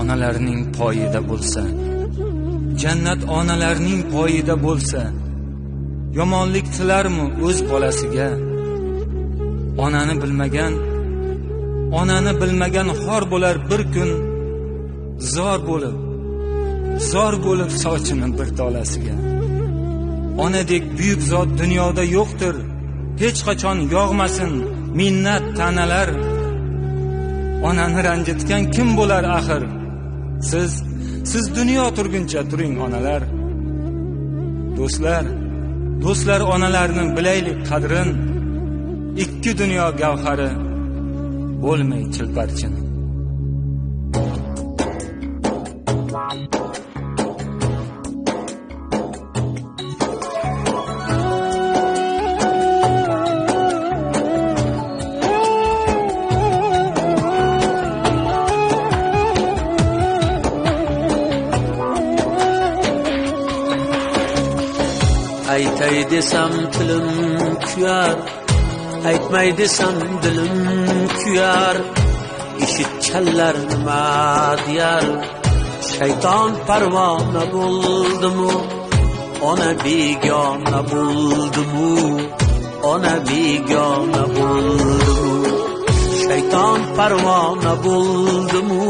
onalarning poyida bo'lsa, jannat onalarning poyida bo'lsa, yomonlik tilarmi o'z bolasiga? Onani bilmagan xor bo'lar bir kun, zor bo'lib sochini bir tolasiga. Onadek buyuk zot dunyoda yo'qdir, hech qachon yog'masin minnat ta'nalar. Onani ranjitgan kim bo'lar axir? Siz dunyo turguncha turing onalar. Do'stlar onalarni bilaylik qadrin, ikki dunyo gavhari bo'lmay chilparchin. Aytay desam tilim kuyar, aytmay desam dilim kuyar. Eshitganlar nima deyar? Shayton parvona bo'ldimu, ona begona bo'ldimu, ona begona bo'ldimu. Shayton parvona bo'ldimu,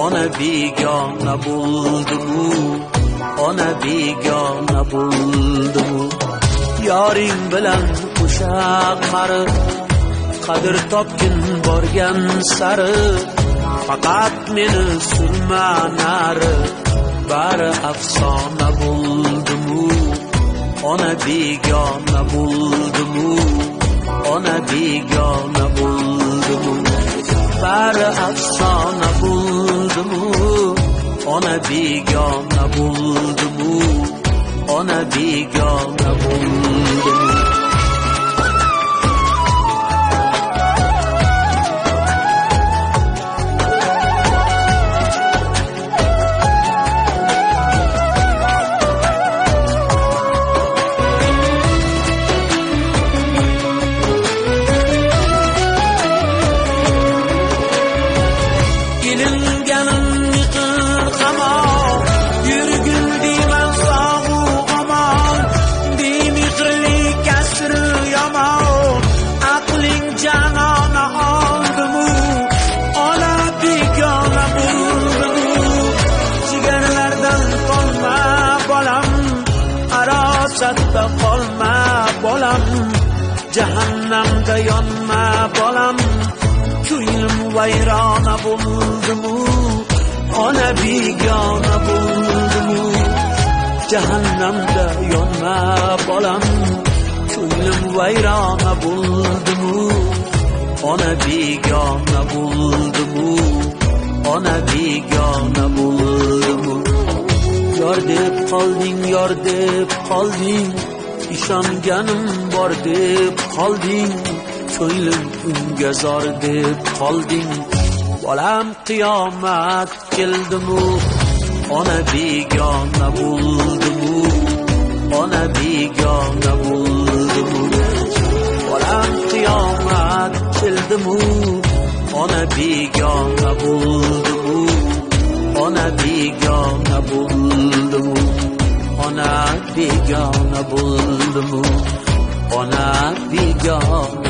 ona begona bo'ldimu, ona begona bo'ldim. Yoring bilan qo'shaq qari, qadr topgin borgan sari. Faqat meni surma nari, bari afsona bo'ldim. Ona begona bo'ldim, ona begona bo'ldim. Bari afsona bo'ldim, ona begona bo'ldim, ona begona bo'ldim. Satda qolma bolam, jahannamda yonma bolam. Ko'nglim vayrona bo'ldimu, ona begona bo'ldimu. Jahannamda yonma bolam, ko'nglim vayrona bo'ldimu, ona begona bo'ldimu, ona begona bo'ldimu. Yor deb qolding, yor deb qolding, ishonganim bor deb qolding. Ko'nglim unga zor deb qolding. Bolam qiyomat keldimu, ona begona bo'ldimu, ona begona bo'ldimu. Bolam qiyomat keldimu, ona begona bo'ldimu, ona begona bo'ldim, ona begona bo'ldim, ona begona